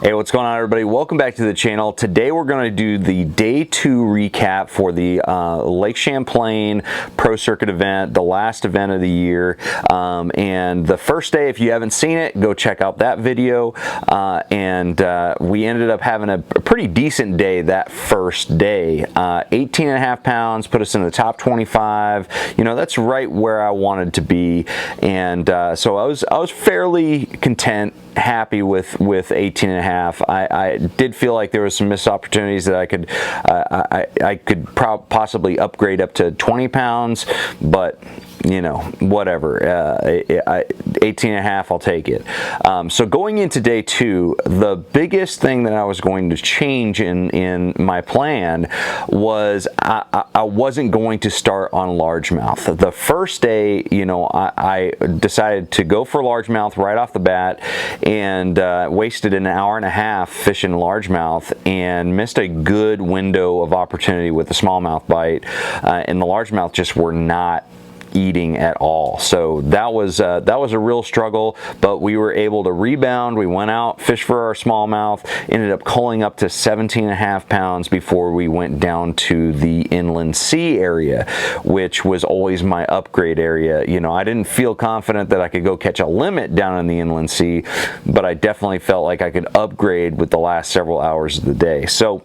Hey, what's going on, everybody? Welcome back to the channel. Today we're going to do the day 2 recap for the Lake Champlain Pro Circuit event, the last event of the year. And the first day, if you haven't seen it, go check out that video. We ended up having a pretty decent day that first day. 18.5 pounds, put us in the top 25. You know, that's right where I wanted to be. And so I was fairly content, happy with 18.5. I did feel like there was some missed opportunities that I could possibly upgrade up to 20 pounds, but you know, whatever. 18.5, I'll take it. So going into day 2, the biggest thing that I was going to change in my plan was I wasn't going to start on largemouth. The first day, you know, I decided to go for largemouth right off the bat, and wasted an hour and a half fishing largemouth and missed a good window of opportunity with the smallmouth bite, and the largemouth just were not eating at all. So that was a real struggle, but we were able to rebound. We went out, fished for our smallmouth, ended up culling up to 17.5 pounds before we went down to the inland sea area, which was always my upgrade area. You know, I didn't feel confident that I could go catch a limit down in the inland sea, but I definitely felt like I could upgrade with the last several hours of the day. So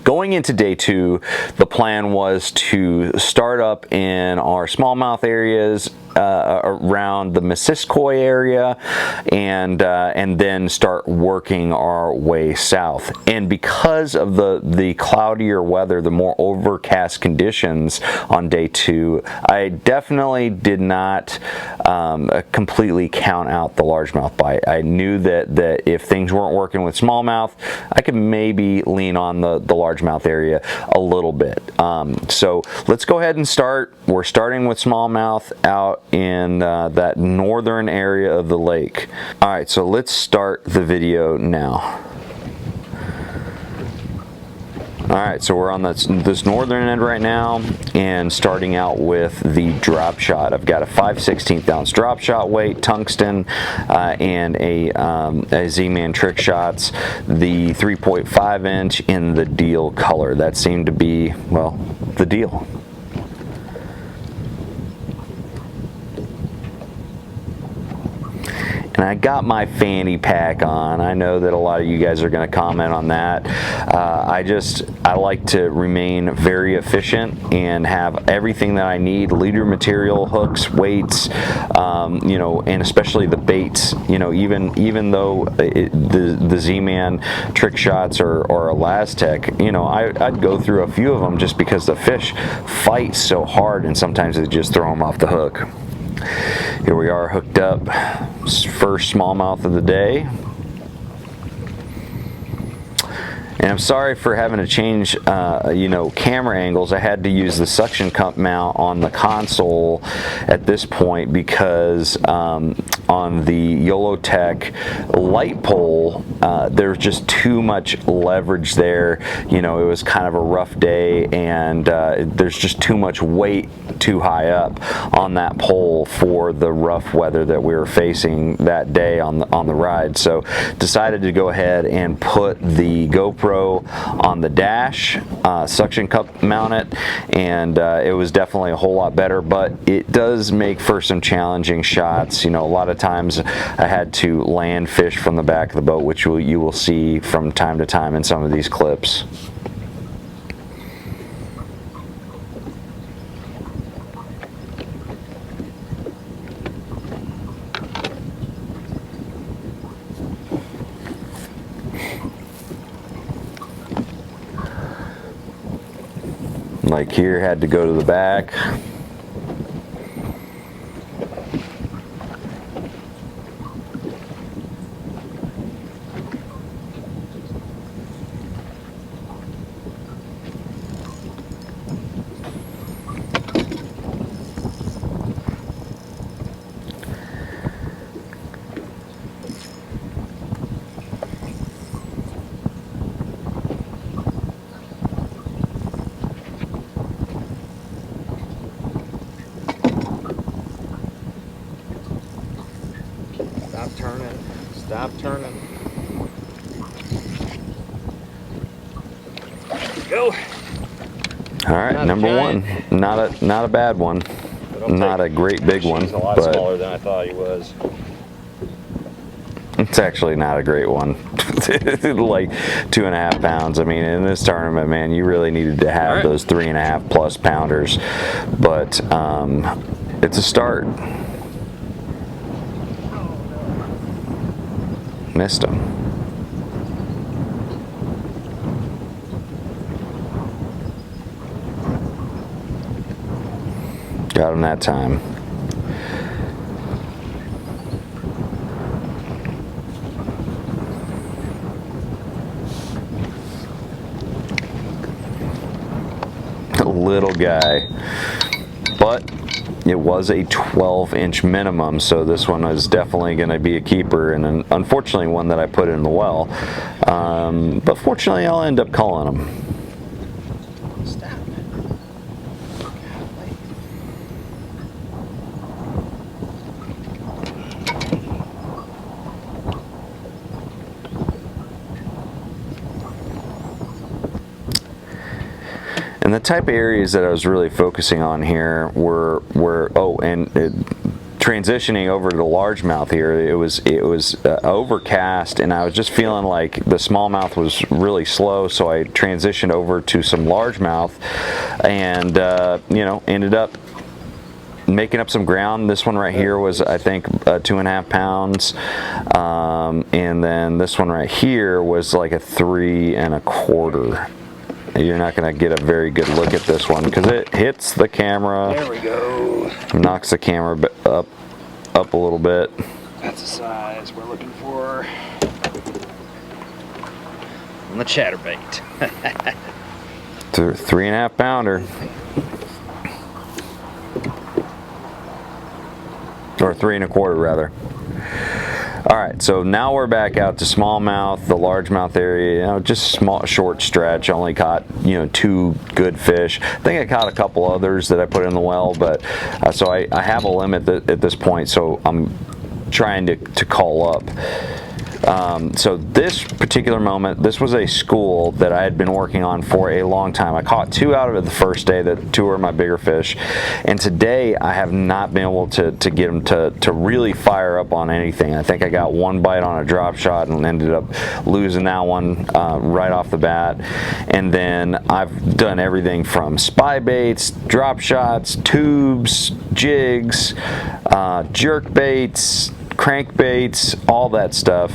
going into day 2, the plan was to start up in our smallmouth areas around the Missisquoi area, and then start working our way south. And because of the cloudier weather, the more overcast conditions on day 2, I definitely did not completely count out the largemouth bite. I knew that if things weren't working with smallmouth, I could maybe lean on the largemouth area a little bit. So let's go ahead and start. We're starting with smallmouth out in that northern area of the lake. All right, so let's start the video now. All right, so we're on this northern end right now, and starting out with the drop shot. I've got a 5/16 ounce drop shot weight, tungsten, and a Z-Man trick shots, the 3.5 inch in the deal color. That seemed to be, well, the deal. And I got my fanny pack on. I know that a lot of you guys are going to comment on that. I like to remain very efficient and have everything that I need: leader material, hooks, weights, you know, and especially the baits. You know, even though the Z-Man trick shots or a Laztec, you know, I'd go through a few of them just because the fish fight so hard, and sometimes they just throw them off the hook. Here we are, hooked up, first smallmouth of the day. And I'm sorry for having to change, you know, camera angles. I had to use the suction cup mount on the console at this point because on the YoloTech light pole, there's just too much leverage there. You know, it was kind of a rough day, and there's just too much weight too high up on that pole for the rough weather that we were facing that day on the ride. So decided to go ahead and put the GoPro on the dash, suction cup mount it, and it was definitely a whole lot better, but it does make for some challenging shots. You know, a lot of times I had to land fish from the back of the boat, which you will see from time to time in some of these clips. Like here, had to go to the back. Stop turning. go. All right, number one. Not a bad one. Not a great big one. He's a lot smaller than I thought he was. It's actually not a great one. Like 2.5 pounds. I mean, in this tournament, man, you really needed to have those 3.5 plus pounders. But it's a start. Missed him. Got him that time. Little guy, but it was a 12-inch minimum, so this one is definitely going to be a keeper, and unfortunately one that I put in the well, but fortunately I'll end up calling him. And the type of areas that I was really focusing on here were transitioning over to the largemouth here. It was overcast, and I was just feeling like the smallmouth was really slow, so I transitioned over to some largemouth, and you know, ended up making up some ground. This one right here was, I think, 2.5 pounds, and then this one right here was like a 3.25. You're not going to get a very good look at this one because it hits the camera. There we go. Knocks the camera up a little bit. That's the size we're looking for on the chatterbait. 3.5 pounder. Or 3.25 rather. All right, so now we're back out to smallmouth, the largemouth area. You know, just small, short stretch. Only caught, you know, 2 good fish. I think I caught a couple others that I put in the well, but so I have a limit at this point. So I'm trying to call up. So this particular moment, this was a school that I had been working on for a long time. I caught 2 out of it the first day. That 2 were my bigger fish, and today I have not been able to get them to really fire up on anything. I think I got 1 bite on a drop shot and ended up losing that one right off the bat. And then I've done everything from spy baits, drop shots, tubes, jigs, jerk baits, crankbaits, all that stuff,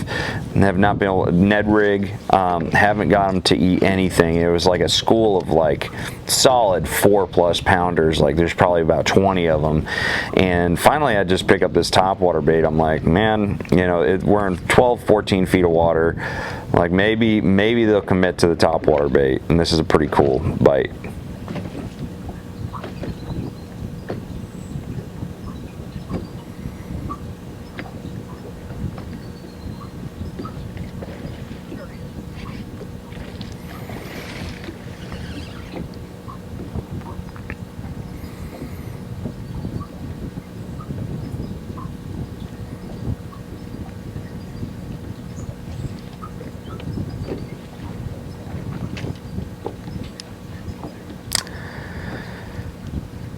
and have not been able to Ned rig. Haven't got them to eat anything. It was like a school of like solid 4+ pounders. Like there's probably about 20 of them. And finally I just pick up this topwater bait. I'm like, man, you know, we're in 12, 14 feet of water. Like maybe they'll commit to the topwater bait, and this is a pretty cool bite.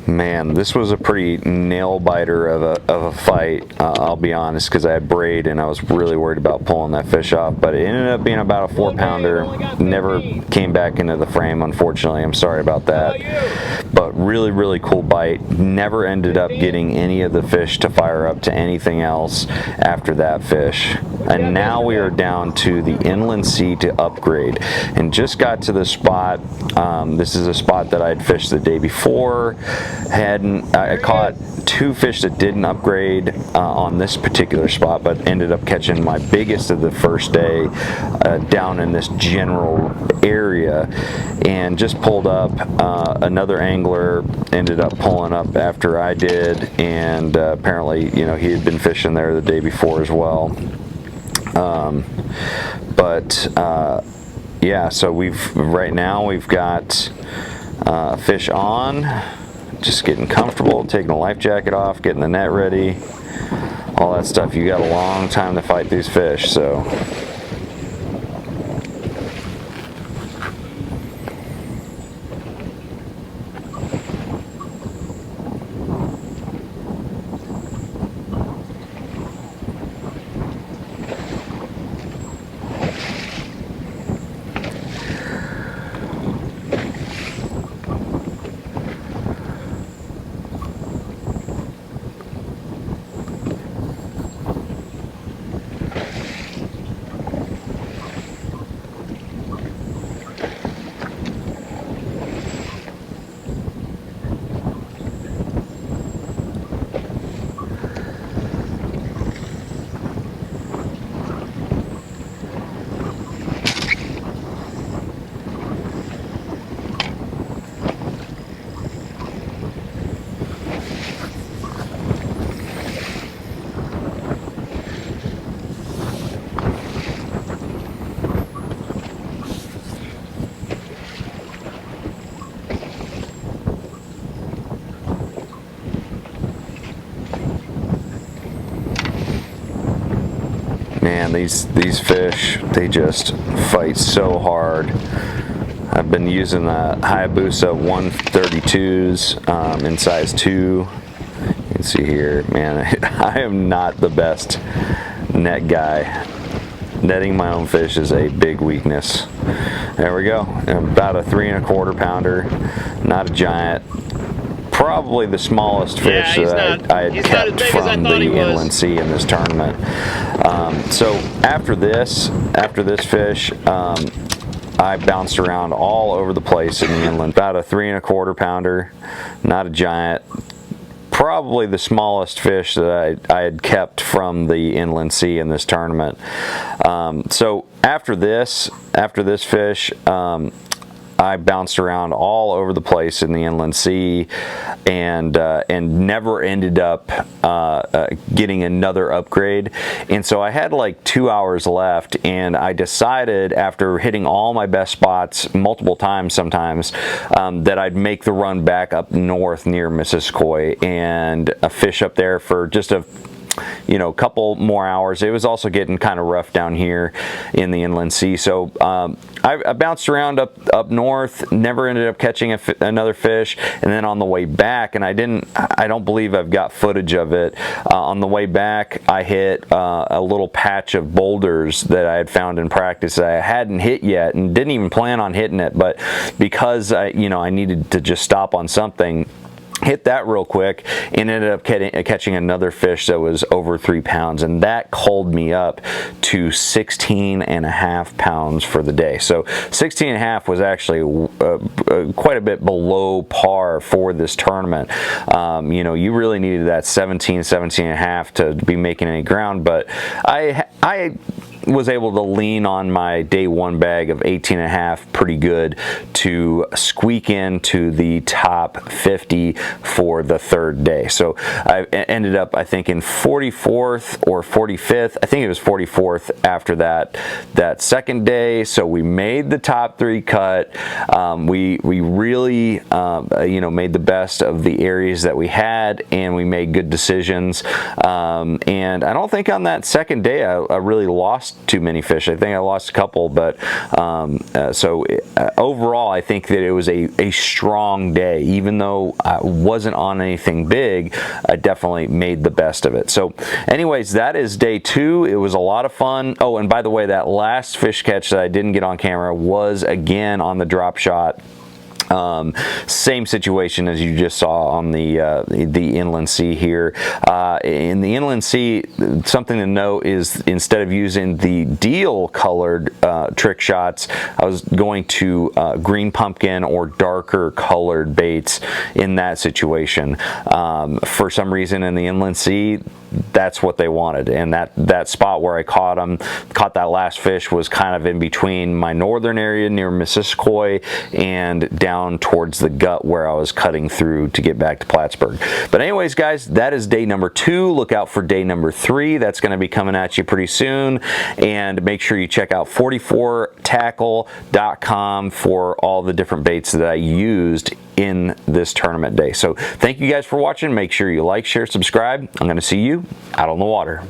Man, this was a pretty nail biter of a fight, I'll be honest, because I had braid and I was really worried about pulling that fish off, but it ended up being about a 4 pounder. Never came back into the frame, unfortunately. I'm sorry about that, but really cool bite. Never ended up getting any of the fish to fire up to anything else after that fish. And now we are down to the inland sea to upgrade, and just got to the spot. This is a spot that I'd fished the day before. I caught 2 fish that didn't upgrade on this particular spot, but ended up catching my biggest of the first day down in this general area, and just pulled up. Another angler ended up pulling up after I did, and apparently, you know, he had been fishing there the day before as well. Yeah, so right now we've got fish on, just getting comfortable, taking the life jacket off, getting the net ready, all that stuff. You got a long time to fight these fish, so. man, these fish, they just fight so hard. I've been using the Hayabusa 132s in size 2. You can see here, man, I am not the best net guy. Netting my own fish is a big weakness. There we go, about a 3 1/4 pounder, not a giant. Probably the smallest fish that I had kept from the inland sea in this tournament. So after this fish, I bounced around all over the place in the inland. About a 3 1/4 pounder, not a giant. Probably the smallest fish that I had kept from the inland sea in this tournament. So after this fish, I bounced around all over the place in the inland sea, and never ended up getting another upgrade. And so I had like 2 hours left, and I decided, after hitting all my best spots multiple times sometimes, that I'd make the run back up north near Missisquoi and fish up there for just a couple more hours. It was also getting kind of rough down here in the inland sea, so I bounced around up north, never ended up catching another fish. And then on the way back, and I don't believe I've got footage of it, on the way back I hit a little patch of boulders that I had found in practice that I hadn't hit yet and didn't even plan on hitting it, but because I needed to just stop on something, hit that real quick and ended up catching another fish that was over 3 pounds, and that culled me up to 16.5 pounds for the day. So 16.5 was actually quite a bit below par for this tournament. You really needed that 17.5 to be making any ground, but I was able to lean on my day 1 bag of 18.5 pretty good to squeak into the top 50 for the 3rd day. So I ended up, I think, in 44th or 45th. I think it was 44th after that 2nd day. So we made the top 3 cut. We really made the best of the areas that we had, and we made good decisions. And I don't think on that 2nd day I really lost too many fish. I think I lost a couple, but overall I think that it was a strong day. Even though I wasn't on anything big, I definitely made the best of it. So anyways, that is day 2. It was a lot of fun. Oh, and by the way, that last fish catch that I didn't get on camera was again on the drop shot. Same situation as you just saw on the inland sea here. In the inland sea, something to note is, instead of using the deal colored trick shots, I was going to green pumpkin or darker colored baits in that situation. For some reason in the inland sea, that's what they wanted, and that spot where I caught that last fish was kind of in between my northern area near Missisquoi and down towards the gut where I was cutting through to get back to Plattsburgh. But anyways, guys, that is day number 2. Look out for day number 3. That's going to be coming at you pretty soon, and make sure you check out 44tackle.com for all the different baits that I used in this tournament day. So thank you guys for watching. Make sure you like, share, subscribe. I'm going to see you out on the water.